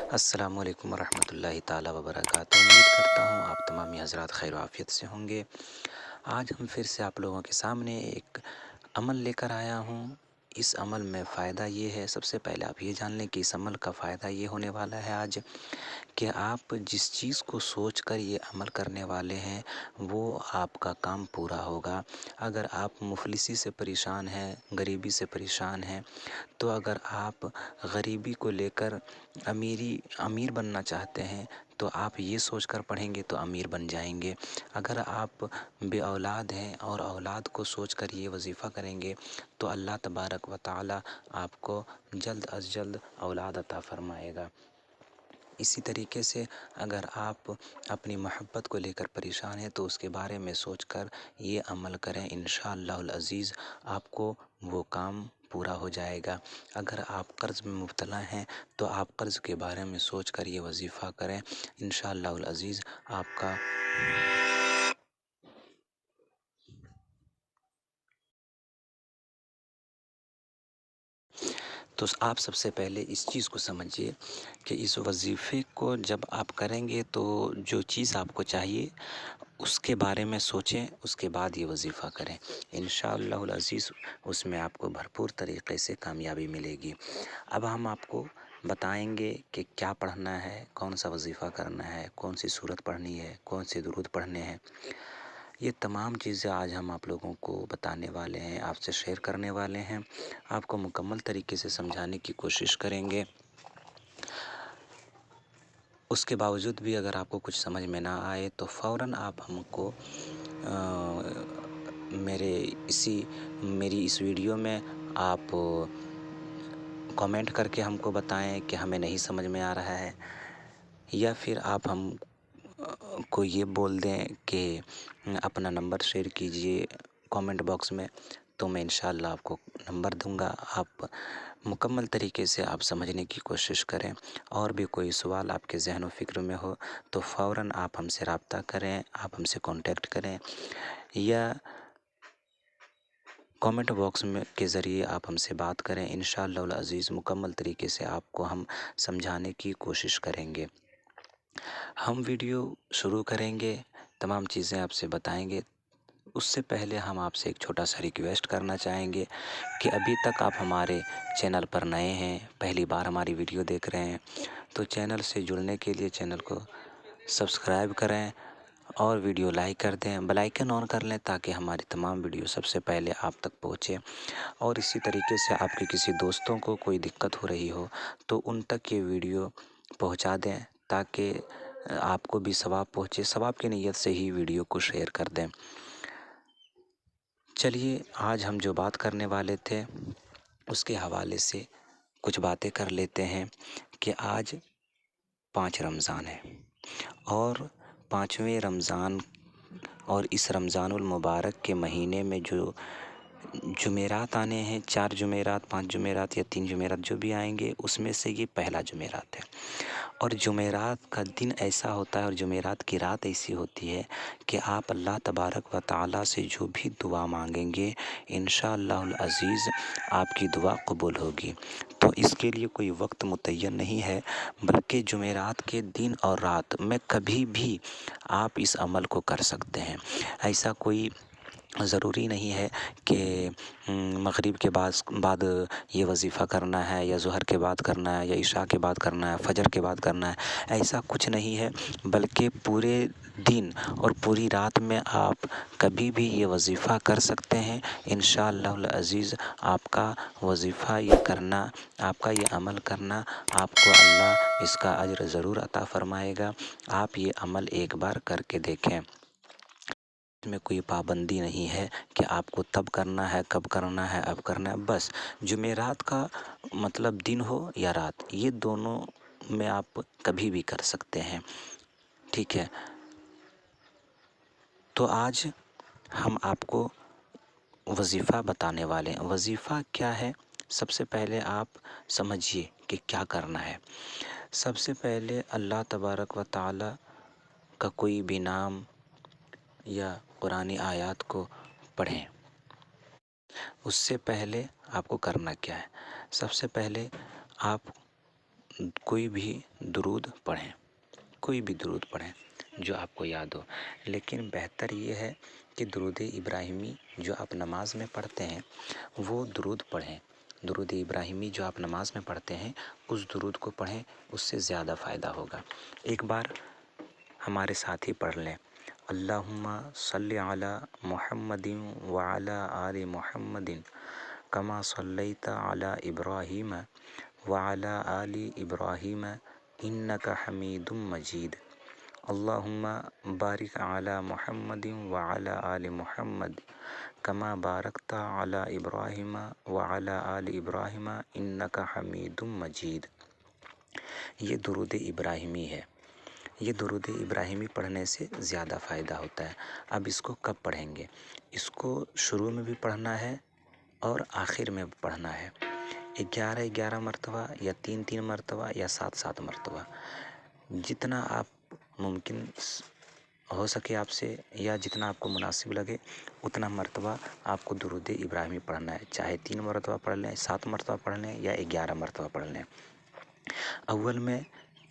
السلام علیکم ورحمۃ اللہ تعالیٰ وبرکاتہ۔ امید کرتا ہوں آپ تمامی حضرات خیر و عافیت سے ہوں گے۔ آج ہم پھر سے آپ لوگوں کے سامنے ایک عمل لے کر آیا ہوں۔ اس عمل میں فائدہ یہ ہے، سب سے پہلے آپ یہ جان لیں کہ اس عمل کا فائدہ یہ ہونے والا ہے آج کہ آپ جس چیز کو سوچ کر یہ عمل کرنے والے ہیں وہ آپ کا کام پورا ہوگا۔ اگر آپ مفلسی سے پریشان ہیں، غریبی سے پریشان ہیں، تو اگر آپ غریبی کو لے کر امیر بننا چاہتے ہیں تو آپ یہ سوچ کر پڑھیں گے تو امیر بن جائیں گے۔ اگر آپ بے اولاد ہیں اور اولاد کو سوچ کر یہ وظیفہ کریں گے تو اللہ تبارک و تعالی آپ کو جلد از جلد اولاد عطا فرمائے گا۔ اسی طریقے سے اگر آپ اپنی محبت کو لے کر پریشان ہیں تو اس کے بارے میں سوچ کر یہ عمل کریں، انشاءاللہ العزیز آپ کو وہ کام پورا ہو جائے گا۔ اگر آپ قرض میں مبتلا ہیں تو آپ قرض کے بارے میں سوچ کر یہ وظیفہ کریں، انشاءاللہ العزیز آپ کا تو آپ سب سے پہلے اس چیز کو سمجھیے کہ اس وظیفے کو جب آپ کریں گے تو جو چیز آپ کو چاہیے اس کے بارے میں سوچیں، اس کے بعد یہ وظیفہ کریں، انشاءاللہ العزیز اس میں آپ کو بھرپور طریقے سے کامیابی ملے گی۔ اب ہم آپ کو بتائیں گے کہ کیا پڑھنا ہے، کون سا وظیفہ کرنا ہے، کون سی سورت پڑھنی ہے، کون سے درود پڑھنے ہیں۔ یہ تمام چیزیں آج ہم آپ لوگوں کو بتانے والے ہیں، آپ سے شیئر کرنے والے ہیں، آپ کو مکمل طریقے سے سمجھانے کی کوشش کریں گے۔ اس کے باوجود بھی اگر آپ کو کچھ سمجھ میں نہ آئے تو فوراً آپ ہم کو میری اس ویڈیو میں آپ کامنٹ کر کے ہم کو بتائیں کہ ہمیں نہیں سمجھ میں آ رہا ہے، یا پھر آپ ہم کو یہ بول دیں کہ اپنا نمبر شیئر کیجئے کامنٹ باکس میں، تو میں انشاءاللہ آپ کو نمبر دوں گا، آپ مکمل طریقے سے آپ سمجھنے کی کوشش کریں۔ اور بھی کوئی سوال آپ کے ذہن و فکر میں ہو تو فوراً آپ ہم سے رابطہ کریں، آپ ہم سے کانٹیکٹ کریں، یا کامنٹ باکس میں کے ذریعے آپ ہم سے بات کریں، انشاءاللہ العزیز مکمل طریقے سے آپ کو ہم سمجھانے کی کوشش کریں گے۔ ہم ویڈیو شروع کریں گے، تمام چیزیں آپ سے بتائیں گے۔ اس سے پہلے ہم آپ سے ایک چھوٹا سا ریکویسٹ کرنا چاہیں گے کہ ابھی تک آپ ہمارے چینل پر نئے ہیں، پہلی بار ہماری ویڈیو دیکھ رہے ہیں، تو چینل سے جڑنے کے لیے چینل کو سبسکرائب کریں اور ویڈیو لائک کر دیں، بیل آئیکن آن کر لیں تاکہ ہماری تمام ویڈیو سب سے پہلے آپ تک پہنچے۔ اور اسی طریقے سے آپ کے کسی دوستوں کو کوئی دقت ہو رہی ہو تو ان تک یہ ویڈیو پہنچا دیں تاکہ آپ کو بھی ثواب پہنچے، ثواب کی نیت سے ہی ویڈیو کو شیئر کر دیں۔ چلیے آج ہم جو بات کرنے والے تھے اس کے حوالے سے کچھ باتیں کر لیتے ہیں کہ آج 5 رمضان ہے، اور 5ویں رمضان اور اس رمضان المبارک کے مہینے میں جو جمعرات آنے ہیں، 4 جمعرات، 5 جمعرات یا 3 جمعرات جو بھی آئیں گے، اس میں سے یہ پہلا جمعرات ہے۔ اور جمعرات کا دن ایسا ہوتا ہے اور جمعرات کی رات ایسی ہوتی ہے کہ آپ اللہ تبارک و تعالی سے جو بھی دعا مانگیں گے انشاءاللہ العزیز آپ کی دعا قبول ہوگی۔ تو اس کے لیے کوئی وقت متعین نہیں ہے، بلکہ جمعرات کے دن اور رات میں کبھی بھی آپ اس عمل کو کر سکتے ہیں۔ ایسا کوئی ضروری نہیں ہے کہ مغرب کے بعد یہ وظیفہ کرنا ہے، یا ظہر کے بعد کرنا ہے، یا عشاء کے بعد کرنا ہے، فجر کے بعد کرنا ہے، ایسا کچھ نہیں ہے، بلکہ پورے دن اور پوری رات میں آپ کبھی بھی یہ وظیفہ کر سکتے ہیں۔ انشاءاللہ العزیز آپ کا وظیفہ یہ کرنا، آپ کا یہ عمل کرنا، آپ کو اللہ اس کا اجر ضرور عطا فرمائے گا۔ آپ یہ عمل ایک بار کر کے دیکھیں، اس میں کوئی پابندی نہیں ہے کہ آپ کو تب کرنا ہے، کب کرنا ہے، اب کرنا ہے، بس جمعرات کا مطلب دن ہو یا رات، یہ دونوں میں آپ کبھی بھی کر سکتے ہیں، ٹھیک ہے۔ تو آج ہم آپ کو وظیفہ بتانے والے ہیں۔ وظیفہ کیا ہے؟ سب سے پہلے آپ سمجھیے کہ کیا کرنا ہے۔ سب سے پہلے اللہ تبارک و تعالی کا کوئی بھی نام یا قرآنی آیات کو پڑھیں۔ اس سے پہلے آپ کو کرنا کیا ہے؟ سب سے پہلے آپ کوئی بھی درود پڑھیں، کوئی بھی درود پڑھیں جو آپ کو یاد ہو، لیکن بہتر یہ ہے کہ درود ابراہیمی جو آپ نماز میں پڑھتے ہیں وہ درود پڑھیں۔ درود ابراہیمی جو آپ نماز میں پڑھتے ہیں اس درود کو پڑھیں، اس سے زیادہ فائدہ ہوگا۔ ایک بار ہمارے ساتھ ہی پڑھ لیں، اللہم صلی علی محمد وعلی آل محمد کما صلیت علی ابراہیم وعلی آل ابراہیم انک حمید مجید، اللہم بارک علی محمد وعلی آل محمد کما بارکت علی ابراہیم وعلی آل ابراہیم انک حمید مجید۔ یہ درود ابراہیمی ہے۔ یہ درود ابراہیمی پڑھنے سے زیادہ فائدہ ہوتا ہے۔ اب اس کو کب پڑھیں گے؟ اس کو شروع میں بھی پڑھنا ہے اور آخر میں بھی پڑھنا ہے، 11 مرتبہ یا 3 مرتبہ یا 7 مرتبہ، جتنا آپ ممکن ہو سکے آپ سے یا جتنا آپ کو مناسب لگے اتنا مرتبہ آپ کو درود ابراہیمی پڑھنا ہے، چاہے 3 مرتبہ پڑھ لیں، 7 مرتبہ پڑھ لیں یا 11 مرتبہ پڑھ لیں۔ اول میں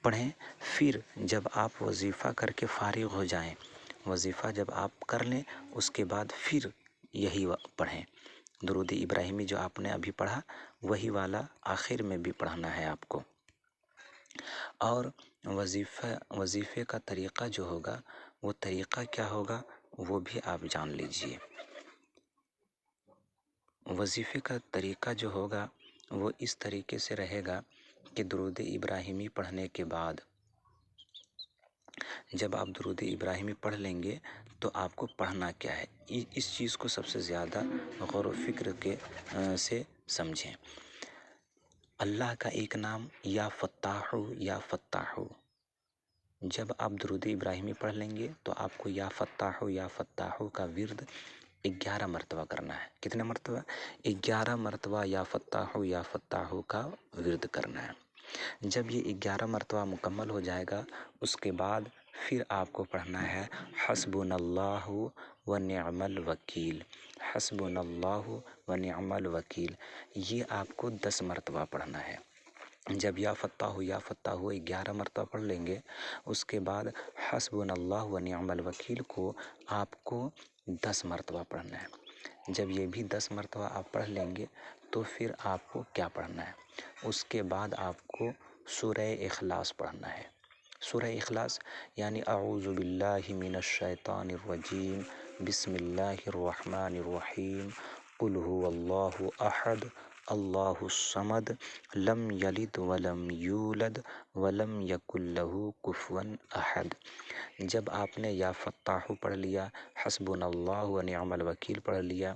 پڑھیں، پھر جب آپ وظیفہ کر کے فارغ ہو جائیں، وظیفہ جب آپ کر لیں اس کے بعد پھر یہی پڑھیں، درود ابراہیمی جو آپ نے ابھی پڑھا وہی والا آخر میں بھی پڑھنا ہے آپ کو۔ اور وظیفے کا طریقہ جو ہوگا وہ طریقہ کیا ہوگا وہ بھی آپ جان لیجئے۔ وظیفے کا طریقہ جو ہوگا وہ اس طریقے سے رہے گا کہ درود ابراہیمی پڑھنے کے بعد جب آپ درود ابراہیمی پڑھ لیں گے تو آپ کو پڑھنا کیا ہے، اس چیز کو سب سے زیادہ غور و فکر سے سمجھیں۔ اللہ کا ایک نام یا فتاح یا فتاح، جب آپ درود ابراہیمی پڑھ لیں گے تو آپ کو یا فتاح کا ورد 11 مرتبہ کرنا ہے۔ کتنے مرتبہ؟ 11 مرتبہ یا فتاح کا ورد کرنا ہے۔ جب یہ 11 مرتبہ مکمل ہو جائے گا اس کے بعد پھر آپ کو پڑھنا ہے حسبنا اللہ ونعم الوکیل، حسبنا اللہ ونعم الوکیل، یہ آپ کو 10 مرتبہ پڑھنا ہے۔ جب یا فتاح 11 مرتبہ پڑھ لیں گے اس کے بعد حسبنا اللہ ونعم الوکیل کو آپ کو 10 مرتبہ پڑھنا ہے۔ جب یہ بھی 10 مرتبہ آپ پڑھ لیں گے تو پھر آپ کو کیا پڑھنا ہے؟ اس کے بعد آپ کو سورہ اخلاص پڑھنا ہے۔ سورہ اخلاص یعنی اعوذ باللہ من الشیطان الرجیم، بسم اللہ الرحمن الرحیم، قل هو اللہ احد اللہ الصمد لم یلد ولم یولد ولم یکن لہ کفوا احد۔ جب آپ نے یا فتاح پڑھ لیا، حسبنا اللہ ونعم الوکیل پڑھ لیا،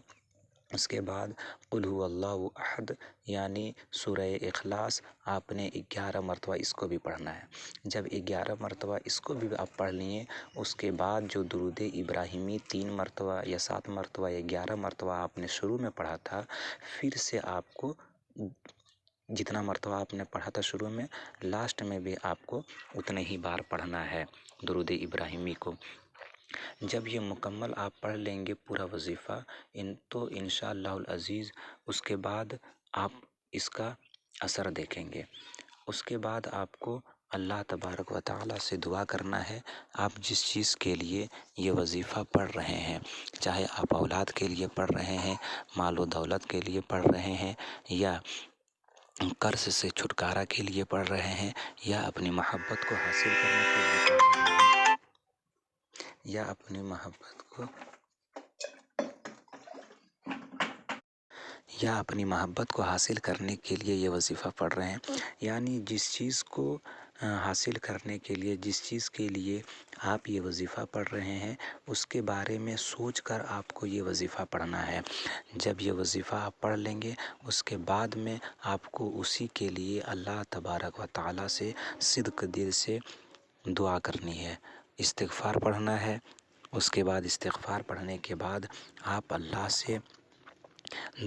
اس کے بعد قل هو اللہ احد یعنی سورہ اخلاص آپ نے 11 مرتبہ اس کو بھی پڑھنا ہے۔ جب 11 مرتبہ اس کو بھی آپ پڑھ لیے اس کے بعد جو درود ابراہیمی 3 مرتبہ یا 7 مرتبہ یا 11 مرتبہ آپ نے شروع میں پڑھا تھا، پھر سے آپ کو جتنا مرتبہ آپ نے پڑھا تھا شروع میں لاسٹ میں بھی آپ کو اتنے ہی بار پڑھنا ہے درود ابراہیمی کو۔ جب یہ مکمل آپ پڑھ لیں گے پورا وظیفہ تو انشاءاللہ العزیز اس کے بعد آپ اس کا اثر دیکھیں گے۔ اس کے بعد آپ کو اللہ تبارک و تعالیٰ سے دعا کرنا ہے، آپ جس چیز کے لیے یہ وظیفہ پڑھ رہے ہیں، چاہے آپ اولاد کے لیے پڑھ رہے ہیں، مال و دولت کے لیے پڑھ رہے ہیں، یا قرض سے چھٹکارا کے لیے پڑھ رہے ہیں، یا اپنی محبت کو حاصل کرنے کے لیے پڑھ رہے ہیں، یا اپنی محبت کو حاصل کرنے کے لیے یہ وظیفہ پڑھ رہے ہیں، یعنی جس چیز کو حاصل کرنے کے لیے، جس چیز کے لیے آپ یہ وظیفہ پڑھ رہے ہیں اس کے بارے میں سوچ کر آپ کو یہ وظیفہ پڑھنا ہے۔ جب یہ وظیفہ آپ پڑھ لیں گے اس کے بعد میں آپ کو اسی کے لیے اللہ تبارک و تعالیٰ سے صدق دل سے دعا کرنی ہے، استغفار پڑھنا ہے۔ اس کے بعد استغفار پڑھنے کے بعد آپ اللہ سے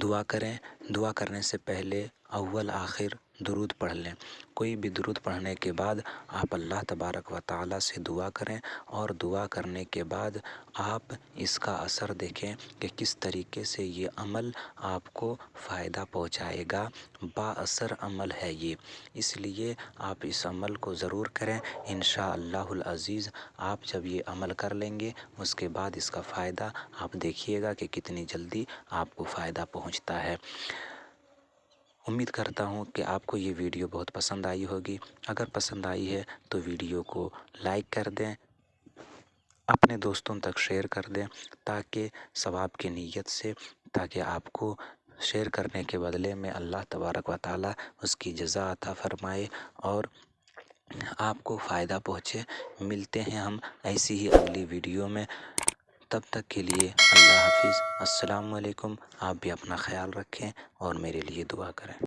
دعا کریں۔ دعا کرنے سے پہلے اول آخر درود پڑھ لیں۔ کوئی بھی درود پڑھنے کے بعد آپ اللہ تبارک و تعالیٰ سے دعا کریں، اور دعا کرنے کے بعد آپ اس کا اثر دیکھیں کہ کس طریقے سے یہ عمل آپ کو فائدہ پہنچائے گا۔ با اثر عمل ہے یہ، اس لیے آپ اس عمل کو ضرور کریں۔ انشاءاللہ العزیز آپ جب یہ عمل کر لیں گے، اس کے بعد اس کا فائدہ آپ دیکھیے گا کہ کتنی جلدی آپ کو فائدہ پہنچتا ہے۔ امید کرتا ہوں کہ آپ کو یہ ویڈیو بہت پسند آئی ہوگی۔ اگر پسند آئی ہے تو ویڈیو کو لائک کر دیں، اپنے دوستوں تک شیئر کر دیں، تاکہ ثواب کی نیت سے، تاکہ آپ کو شیئر کرنے کے بدلے میں اللہ تبارک و تعالیٰ اس کی جزا عطا فرمائے اور آپ کو فائدہ پہنچے۔ ملتے ہیں ہم ایسی ہی اگلی ویڈیو میں، تب تک کے لیے اللہ حافظ۔ السلام علیکم۔ آپ بھی اپنا خیال رکھیں اور میرے لیے دعا کریں۔